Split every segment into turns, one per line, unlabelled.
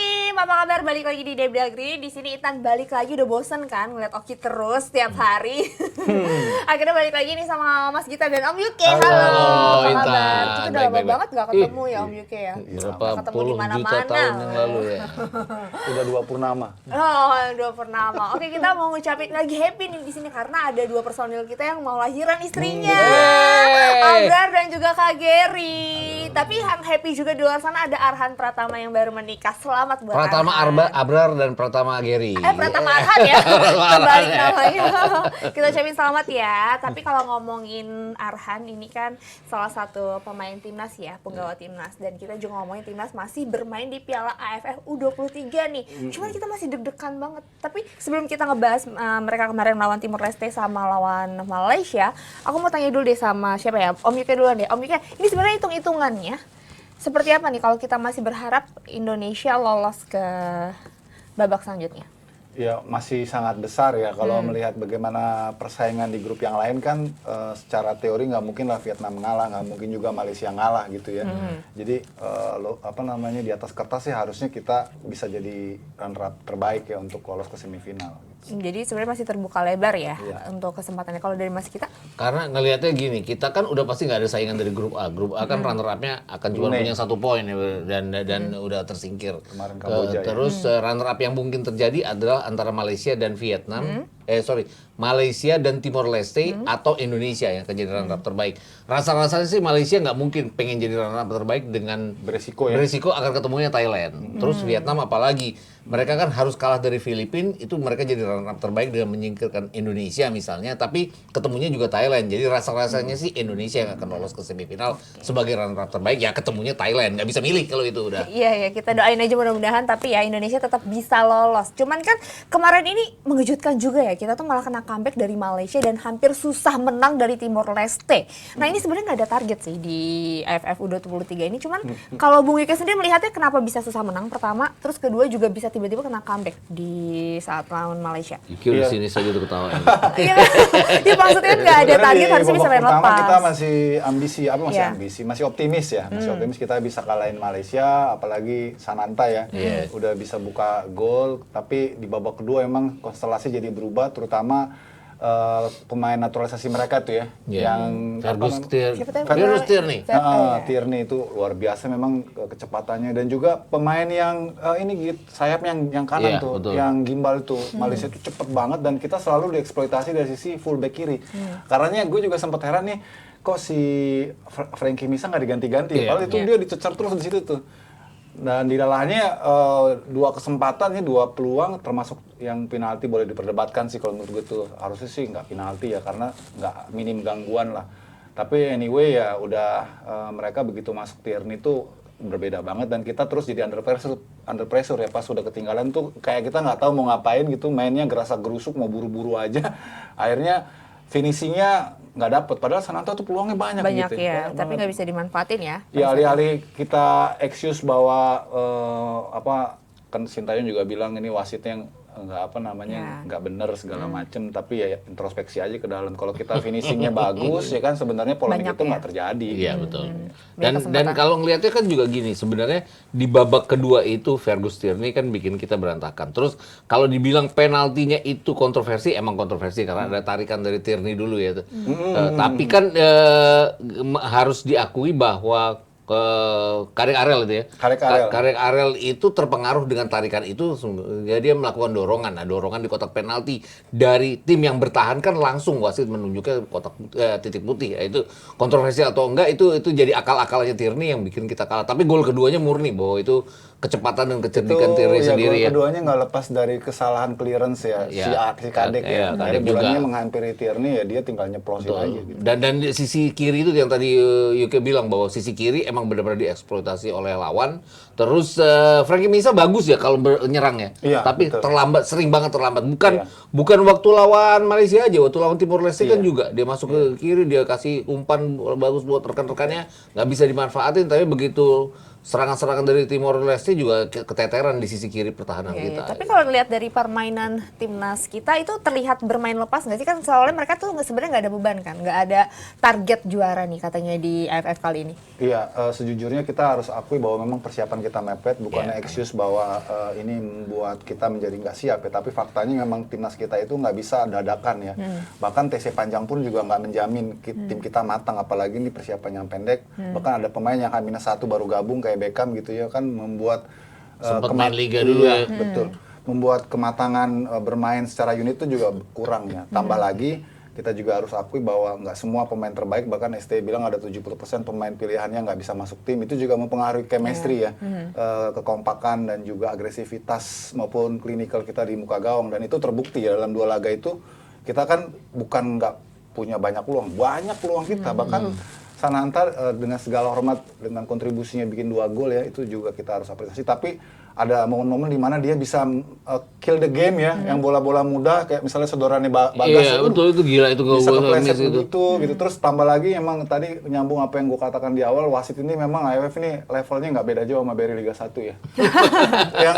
Tim, apa kabar? Balik lagi di Debda Green. Di sini Intan balik lagi, udah bosen kan ngeliat Oki terus tiap hari. Akhirnya balik lagi nih sama Mas Gita dan Om Yuke. Halo, apa
Intan.
kabar? Kita udah lama banget gak ketemu ya Om Yuke ya.
Berapa
Gak ketemu
puluh
di
juta
mana-mana.
tahun yang lalu ya.
Udah 2 purnama.
Oh, 2 purnama. Oke, kita mau ngucapin lagi happy nih di sini karena ada 2 personil kita yang mau lahiran istrinya. Abrar dan juga Kak Geri. Tapi yang happy juga di luar sana ada Arhan Pratama yang baru menikah. Selamat buat
Pratama
Arhan.
Abrar dan Pratama Geri.
Pratama Arhan ya, kembali namanya. Kita ucapin selamat ya. Tapi kalau ngomongin Arhan ini kan salah satu pemain timnas ya, penggawa timnas. Dan kita juga ngomongin timnas masih bermain di Piala AFF U23 nih. Cuman kita masih deg-degan banget. Tapi sebelum kita ngebahas mereka kemarin lawan Timor Leste sama lawan Malaysia, aku mau tanya dulu deh sama siapa ya? Om Yuke duluan deh. Om Yuke, ini sebenarnya hitung-hitungannya seperti apa nih kalau kita masih berharap Indonesia lolos ke babak selanjutnya?
Ya masih sangat besar ya kalau melihat bagaimana persaingan di grup yang lain kan secara teori nggak mungkin lah Vietnam ngalah, nggak mungkin juga Malaysia ngalah gitu ya. Jadi di atas kertas sih harusnya kita bisa jadi runner up terbaik ya untuk lolos ke semifinal.
Jadi sebenarnya masih terbuka lebar ya untuk kesempatannya. Kalau dari Mas kita?
Karena ngelihatnya gini, kita kan udah pasti nggak ada saingan dari grup A. Grup A kan runner up-nya akan cuma punya 1 poin ya, dan udah tersingkir.
Kemarin Kamboja
Terus runner up yang mungkin terjadi adalah antara Malaysia dan Vietnam. Malaysia dan Timor Leste atau Indonesia yang akan jadi runner up terbaik. Rasa-rasanya sih Malaysia nggak mungkin pengen jadi runner up terbaik dengan
Beresiko ya.
beresiko akan ketemunya Thailand. Terus Vietnam apalagi. Mereka kan harus kalah dari Filipina, itu mereka jadi runner up terbaik dengan menyingkirkan Indonesia misalnya, tapi ketemunya juga Thailand. Jadi rasa-rasanya sih Indonesia yang akan lolos ke semifinal sebagai runner up terbaik, ya ketemunya Thailand. Nggak bisa milih kalau itu udah.
Iya, kita doain aja mudah-mudahan, tapi ya Indonesia tetap bisa lolos. Cuman kan kemarin ini mengejutkan juga ya, kita tuh malah kena comeback dari Malaysia dan hampir susah menang dari Timor Leste. Nah ini sebenarnya nggak ada target sih di AFF U23 ini, cuman kalau Bung Yuke sendiri melihatnya kenapa bisa susah menang pertama, terus kedua juga bisa tiba-tiba kena comeback di saat lawan Malaysia.
Yuki udah sini saja tuh ketawa.
Iya, ya maksudnya nggak ada target harusnya bisa main lepas.
Kita masih masih optimis ya, masih optimis kita bisa kalahin Malaysia, apalagi Sananta ya, udah bisa buka gol. Tapi di babak kedua emang konstelasi jadi berubah, terutama pemain naturalisasi mereka tuh ya, yang
Fergus Tierney.
Tierney itu luar biasa memang kecepatannya, dan juga pemain yang sayap yang kanan tuh, betul. Yang gimbal itu Malaysia itu cepet banget dan kita selalu dieksploitasi dari sisi fullback kiri. Karena gue juga sempat heran nih, kok si Frankie Misa nggak diganti-ganti? Padahal itu dia dicecer terus di situ tuh. Dan di dalahnya 2 kesempatan nih, 2 peluang, termasuk yang penalti boleh diperdebatkan sih kalau menurut gue tuh. Harusnya sih nggak penalti ya, karena nggak minim gangguan lah. Tapi anyway ya udah mereka begitu masuk Tierney itu berbeda banget, dan kita terus jadi under pressure ya, pas sudah ketinggalan tuh kayak kita nggak tahu mau ngapain gitu, mainnya gerasa gerusuk mau buru-buru aja. Akhirnya finishingnya nggak dapet, padahal Sananta tuh peluangnya banyak gitu
ya, tapi nggak bisa dimanfaatin ya.
Ya alih-alih kita excuse bahwa kan Sintayong juga bilang ini wasitnya yang nggak bener segala macem, tapi ya introspeksi aja ke dalam. Kalau kita finishingnya bagus ya kan sebenarnya polemik itu nggak terjadi.
Iya betul. Dan kalau ngelihatnya kan juga gini, sebenarnya di babak kedua itu Fergus Tierney kan bikin kita berantakan. Terus kalau dibilang penaltinya itu kontroversi, emang kontroversi karena ada tarikan dari Tierney dulu ya. Tapi kan harus diakui bahwa Karek Arel itu ya. Karek Arel itu terpengaruh dengan tarikan itu, dia melakukan dorongan. Nah, dorongan di kotak penalti dari tim yang bertahan kan langsung wasit menunjuknya kotak titik putih. Ya, itu kontroversi atau enggak itu jadi akal-akalnya Tierney yang bikin kita kalah. Tapi gol keduanya murni bahwa itu kecepatan dan kecerdikan Tierney sendiri ya.
Gol keduanya nggak lepas dari kesalahan clearance ya, si Kadek ya. Kadek juga menghampiri Tierney ya, dia tinggal nyeplosin aja gitu.
Dan di sisi kiri itu yang tadi Yuke bilang bahwa sisi kiri emang benar-benar dieksploitasi oleh lawan. Terus Frankie Misa bagus ya kalau menyerang ya. Tapi betul. Terlambat, sering banget terlambat. Bukan waktu lawan Malaysia aja, waktu lawan Timor Leste kan juga dia masuk ke kiri, dia kasih umpan bagus buat rekan-rekannya, nggak bisa dimanfaatin, tapi begitu serangan-serangan dari Timor Leste juga keteteran di sisi kiri pertahanan kita.
Tapi kalau lihat dari permainan timnas kita itu terlihat bermain lepas nggak sih? Kan soalnya mereka tuh sebenarnya nggak ada beban kan, nggak ada target juara nih katanya di AFF kali ini.
Iya, sejujurnya kita harus akui bahwa memang persiapan kita mepet, bukannya excuse bahwa ini membuat kita menjadi nggak siap ya, tapi faktanya memang timnas kita itu nggak bisa dadakan ya. Bahkan TC panjang pun juga nggak menjamin tim kita matang, apalagi ini persiapan yang pendek. Bahkan ada pemain yang H-1 baru gabung kayak Beckham gitu ya, kan membuat
sempat main liga dulu ya.
Betul. Membuat kematangan bermain secara unit itu juga kurang ya. Tambah lagi kita juga harus akui bahwa nggak semua pemain terbaik, bahkan ST bilang ada 70% pemain pilihannya nggak bisa masuk tim. Itu juga mempengaruhi chemistry ya, kekompakan dan juga agresivitas maupun klinikal kita di muka gawang. Dan itu terbukti ya dalam 2 laga itu, kita kan bukan nggak punya banyak peluang kita. Bahkan Sananta dengan segala hormat dengan kontribusinya bikin 2 gol ya, itu juga kita harus apresiasi. Tapi ada momen-momen di mana dia bisa kill the game ya, yang bola-bola mudah kayak misalnya Sodorane Bagas.
Iya, betul, itu gila itu
bisa kepleset gitu. Terus tambah lagi emang tadi nyambung apa yang gue katakan di awal, wasit ini memang AFF ini levelnya nggak beda jauh sama Beri Liga 1 ya. Yang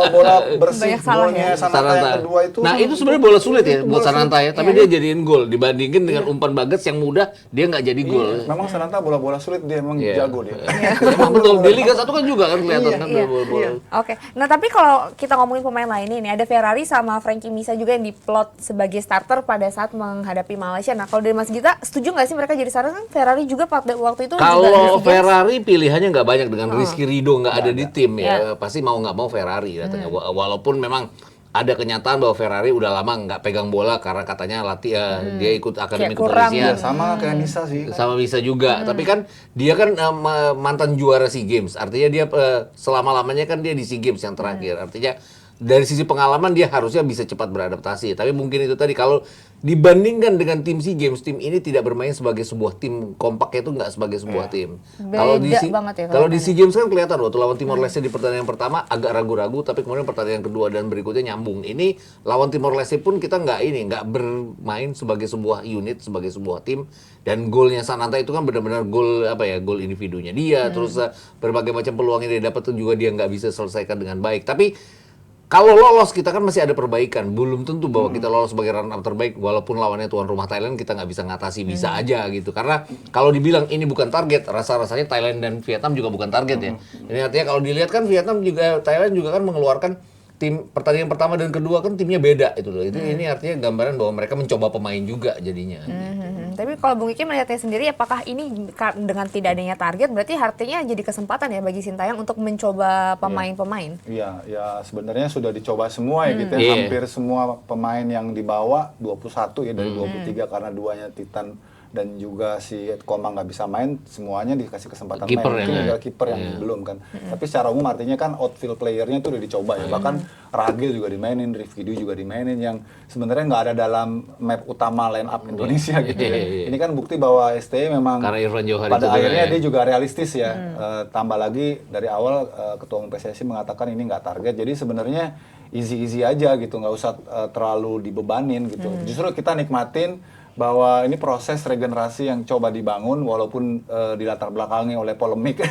bola bersih golnya Sananta yang kedua itu.
Nah, itu sebenarnya bola sulit ya buat Sananta ya, tapi dia jadiin gol dibandingin dengan umpan Bagas yang mudah dia nggak jadi gol.
Memang Sananta bola-bola sulit dia emang jago dia.
Emang betul, di Liga 1 kan juga kan kelihatan kan bola-bola.
Oke, nah tapi kalau kita ngomongin pemain lain ini, ada Ferrari sama Frankie Misa juga yang diplot sebagai starter pada saat menghadapi Malaysia. Nah kalau dari Mas Gita, setuju nggak sih mereka jadi starter? Kan Ferrari juga pada waktu itu
kalau Ferrari pilihannya nggak banyak dengan Rizky Ridho nggak ada di tim ya, pasti mau nggak mau Ferrari katanya. Walaupun memang ada kenyataan bahwa Ferrari udah lama nggak pegang bola karena katanya dia ikut akademi kepolisian.
Sama kayak Misa sih.
Sama Misa juga. Tapi kan dia kan mantan juara SEA Games. Artinya dia selama-lamanya kan dia di SEA Games yang terakhir. Artinya dari sisi pengalaman dia harusnya bisa cepat beradaptasi. Tapi mungkin itu tadi kalau dibandingkan dengan tim SEA Games, tim ini tidak bermain sebagai sebuah tim kompak, itu nggak sebagai sebuah tim. Kalau di SEA Games kan kelihatan waktu lawan Timor Leste di pertandingan pertama agak ragu-ragu, tapi kemudian pertandingan kedua dan berikutnya nyambung. Ini lawan Timor Leste pun kita nggak bermain sebagai sebuah unit, sebagai sebuah tim. Dan golnya Sananta itu kan benar-benar gol individunya dia. Terus berbagai macam peluang yang dia dapat itu juga dia nggak bisa selesaikan dengan baik. Tapi kalau lolos kita kan masih ada perbaikan. Belum tentu bahwa kita lolos sebagai runner up terbaik, walaupun lawannya tuan rumah Thailand kita nggak bisa ngatasi, bisa aja gitu. Karena kalau dibilang ini bukan target, rasa-rasanya Thailand dan Vietnam juga bukan target ya. Ini artinya kalau dilihat kan Thailand juga kan mengeluarkan tim pertandingan pertama dan kedua kan timnya beda itu loh. Itu ini artinya gambaran bahwa mereka mencoba pemain juga jadinya.
Tapi kalau Bung Iki melihatnya sendiri, apakah ini dengan tidak adanya target berarti artinya jadi kesempatan ya bagi Sintayong untuk mencoba pemain-pemain?
Iya, ya sebenarnya sudah dicoba semua ya gitu ya. Hampir semua pemain yang dibawa 21 ya dari 23 karena duanya Titan dan juga si Komang nggak bisa main, semuanya dikasih kesempatan main. Mungkin tinggal kiper yang belum kan. Tapi secara umum artinya kan outfield playernya itu udah dicoba ya. Bahkan Ragil juga dimainin, Rifkidu juga dimainin, yang sebenarnya nggak ada dalam map utama line up Indonesia gitu ya. Ini kan bukti bahwa STI memang
karena Irfan Johari
pada akhirnya dia juga realistis ya. Tambah lagi dari awal Ketua Umum PSSI mengatakan ini nggak target. Jadi sebenarnya easy aja gitu, nggak usah terlalu dibebanin gitu. Justru kita nikmatin bahwa ini proses regenerasi yang coba dibangun, walaupun di latar belakangnya oleh polemik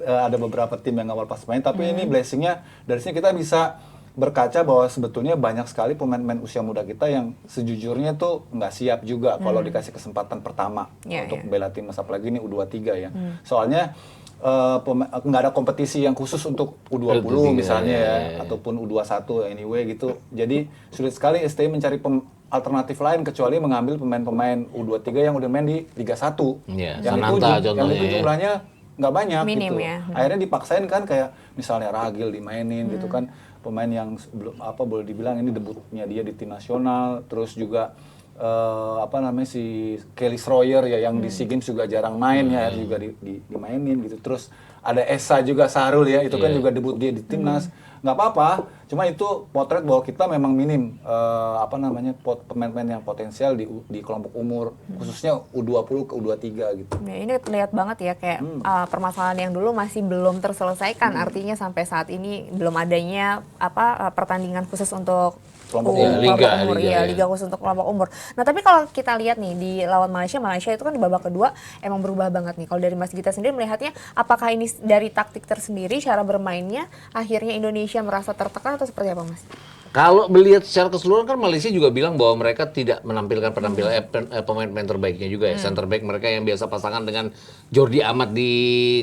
ada beberapa tim yang awal pas main, tapi ini blessingnya dari sini kita bisa berkaca bahwa sebetulnya banyak sekali pemain-pemain usia muda kita yang sejujurnya tuh nggak siap juga kalau dikasih kesempatan pertama untuk bela timnas, apalagi ini U23 ya. Soalnya nggak ada kompetisi yang khusus untuk U20 misalnya ya, ataupun U21 anyway gitu. Jadi sulit sekali STI mencari alternatif lain kecuali mengambil pemain-pemain U23 yang udah main di Liga 1. Yang itu jumlahnya nggak banyak.
Minim,
gitu.
Ya.
Akhirnya dipaksain kan kayak misalnya Ragil dimainin gitu kan, pemain yang boleh dibilang ini debutnya dia di tim nasional, terus juga si Kelly Sroyer ya yang di SEA Games juga jarang main ya, juga dimainin gitu. Terus ada Esa juga Sarul ya, itu kan juga debut dia di timnas. Nggak apa-apa, cuma itu potret bahwa kita memang minim pemain-pemain yang potensial di kelompok umur, khususnya U20 ke U23 gitu.
Ya, ini terlihat banget ya kayak permasalahan yang dulu masih belum terselesaikan, artinya sampai saat ini belum adanya pertandingan khusus untuk
kelompok
umur, liga khusus untuk kelompok umur. Nah tapi kalau kita lihat nih di lawan Malaysia itu kan di babak kedua emang berubah banget nih. Kalau dari Mas Gita sendiri melihatnya, apakah ini dari taktik tersendiri, cara bermainnya, akhirnya Indonesia merasa tertekan atau seperti apa, Mas?
Kalau melihat secara keseluruhan kan Malaysia juga bilang bahwa mereka tidak menampilkan penampilan pemain-pemain terbaiknya juga ya. Center back mereka yang biasa pasangan dengan Jordi Amat di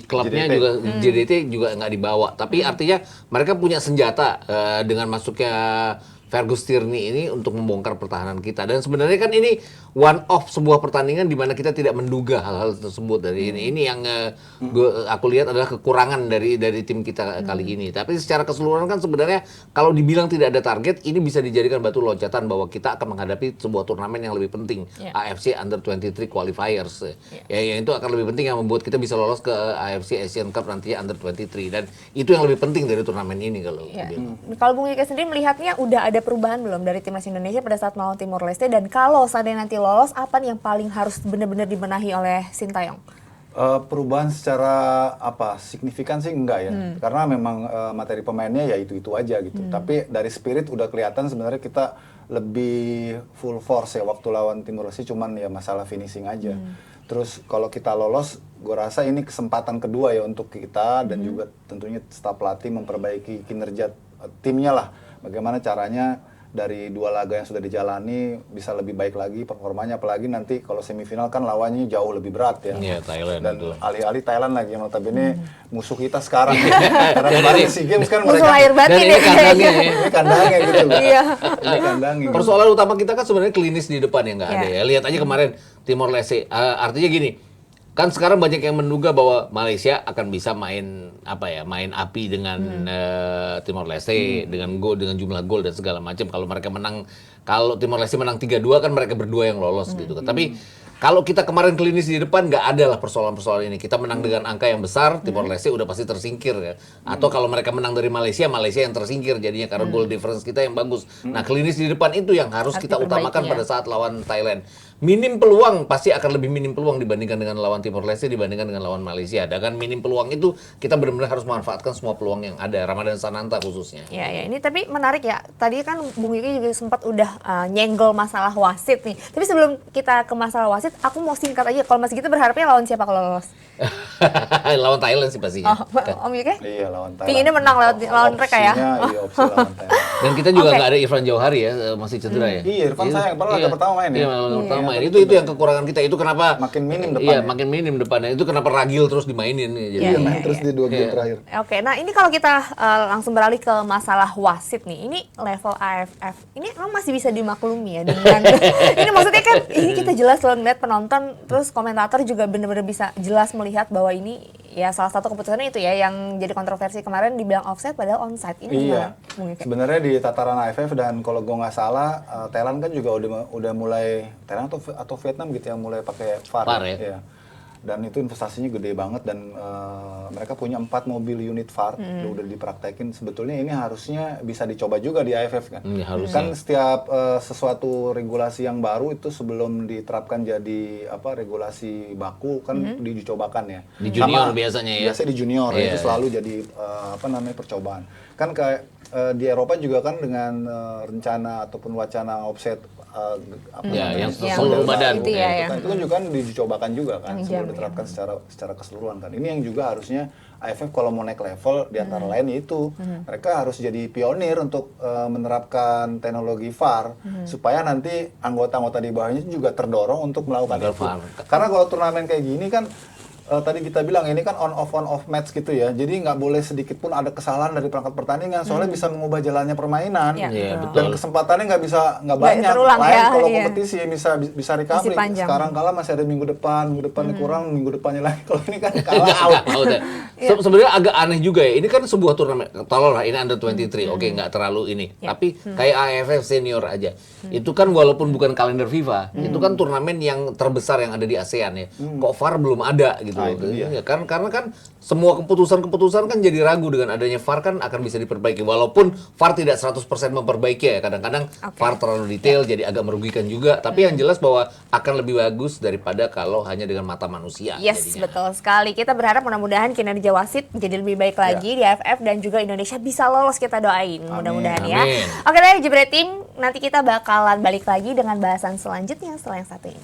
klubnya
JDT.
juga JDT juga nggak dibawa. Tapi artinya mereka punya senjata dengan masuknya Fergus Tierney ini untuk membongkar pertahanan kita. Dan sebenarnya kan ini one off sebuah pertandingan di mana kita tidak menduga hal-hal tersebut dari ini. Ini yang aku lihat adalah kekurangan dari tim kita kali ini. Tapi secara keseluruhan kan sebenarnya kalau dibilang tidak ada target, ini bisa dijadikan batu loncatan bahwa kita akan menghadapi sebuah turnamen yang lebih penting, AFC Under 23 Qualifiers. Ya, yang itu akan lebih penting yang membuat kita bisa lolos ke AFC Asian Cup nantinya Under 23, dan itu yang lebih penting dari turnamen ini kalau
Kalau Bung Ika sendiri melihatnya udah ada perubahan belum dari timnas Indonesia pada saat melawan Timor Leste, dan kalau seandainya nanti lolos, apa nih yang paling harus benar-benar dibenahi oleh Sintayong?
Perubahan secara signifikan sih enggak ya, karena memang materi pemainnya ya itu aja gitu. Tapi dari spirit udah kelihatan sebenarnya kita lebih full force ya waktu lawan Timor Leste, cuman ya masalah finishing aja. Terus kalau kita lolos, gue rasa ini kesempatan kedua ya untuk kita dan juga tentunya staf pelatih memperbaiki kinerja timnya lah. Bagaimana caranya dari 2 laga yang sudah dijalani bisa lebih baik lagi performanya, apalagi nanti kalau semifinal kan lawannya jauh lebih berat ya.
Iya, Thailand.
Dan alih-alih Thailand lagi yang notabene musuh kita sekarang. Karena kemarin SEA Games kan
Musuh
mereka
lahir batin
dan
ya.
ini kandangnya ya.
ini kandangnya gitu loh.
Iya.
Ini kandangnya. Gitu.
Persoalan utama kita kan sebenarnya klinis di depan yang nggak ada ya. Lihat aja kemarin Timor Leste. Artinya gini, kan sekarang banyak yang menduga bahwa Malaysia akan bisa main api dengan Timor Leste dengan jumlah gol dan segala macam. Kalau Timor Leste menang 3-2 kan mereka berdua yang lolos gitu kan. Tapi kalau kita kemarin klinis di depan, nggak ada lah persoalan-persoalan ini. Kita menang dengan angka yang besar, Timor Leste udah pasti tersingkir ya. Atau kalau mereka menang dari Malaysia yang tersingkir jadinya karena goal difference kita yang bagus. Nah, klinis di depan itu yang harus kita utamakan pada saat lawan Thailand. Minim peluang, pasti akan lebih minim peluang dibandingkan dengan lawan Timor Leste, dibandingkan dengan lawan Malaysia. Dan minim peluang itu kita benar-benar harus memanfaatkan semua peluang yang ada, Ramadan Sananta khususnya.
Ya, ini tapi menarik ya. Tadi kan Bung Yuki juga sempat udah nyenggol masalah wasit nih. Tapi sebelum kita ke masalah wasit, aku mau singkat aja. Kalau Mas Gito berharapnya lawan siapa kalau lolos?
Lawan Thailand sih pastinya.
Om Yuki?
Iya, lawan Thailand.
Pinginnya menang lawan mereka ya?
Iya, opsi lawan Thailand.
Dan kita juga nggak ada Irfan Jauhari ya, masih cedera ya.
Iya, Irfan sayang, padahal laga pertama main ya.
Iya, laga pertama main. Itu yang kekurangan kita. Itu kenapa
makin minim depannya.
Iya, makin minim depannya. Itu kenapa Ragil terus dimainin nih.
Iya, main terus di 2 game terakhir.
Oke, nah ini kalau kita langsung beralih ke masalah wasit nih. Ini level AFF. Ini emang masih bisa dimaklumi ya dengan ini maksudnya kan ini kita jelas loh ngeliat penonton, terus komentator juga benar-benar bisa jelas melihat bahwa ini ya salah satu keputusannya itu ya yang jadi kontroversi kemarin dibilang offside padahal onside. Ini
iya. Sebenarnya di tataran AFF dan kalau gue nggak salah Thailand kan juga udah mulai Thailand atau Vietnam gitu yang mulai pakai VAR ya. Iya. Dan itu investasinya gede banget dan mereka punya 4 mobil unit VAR udah dipraktekin. Sebetulnya ini harusnya bisa dicoba juga di AFF kan. Kan setiap sesuatu regulasi yang baru itu sebelum diterapkan jadi regulasi baku kan dicobakan ya.
Di junior biasanya ya.
Biasanya di junior itu selalu jadi percobaan. Kan kayak di Eropa juga kan dengan rencana ataupun wacana offset
yang seluruh badan
itu kan juga kan dicobakan juga kan sebelum diterapkan secara keseluruhan kan. Ini yang juga harusnya AFF kalau mau naik level di antara lain itu mereka harus jadi pionir untuk menerapkan teknologi VAR supaya nanti anggota-anggota di bawahnya juga terdorong untuk melakukan itu. Karena kalau turnamen kayak gini kan tadi kita bilang ini kan on off match gitu ya, jadi nggak boleh sedikit pun ada kesalahan dari perangkat pertandingan soalnya bisa mengubah jalannya permainan dan kesempatannya nggak banyak. Lain kalau kompetisi bisa recovery. Sekarang kalah masih ada minggu depan kurang, minggu depannya lagi. Kalau ini kan kalah out.
Sebenarnya agak aneh juga ya. Ini kan sebuah turnamen, tolonglah ini Under 23, oke nggak terlalu ini. Tapi kayak AFF senior aja, itu kan walaupun bukan kalender FIFA, itu kan turnamen yang terbesar yang ada di ASEAN ya. Kok VAR belum ada gitu. Karena kan semua keputusan kan jadi ragu dengan adanya VAR kan akan bisa diperbaiki walaupun VAR tidak 100% memperbaiki ya, kadang-kadang VAR terlalu detail jadi agak merugikan juga, tapi yang jelas bahwa akan lebih bagus daripada kalau hanya dengan mata manusia.
Yes,
jadinya.
Betul sekali. Kita berharap mudah-mudahan kinerja wasit jadi lebih baik lagi di AFF dan juga Indonesia bisa lolos, kita doain mudah-mudahan ya. Oke deh Jebret Team, nanti kita bakalan balik lagi dengan bahasan selanjutnya setelah yang satu ini.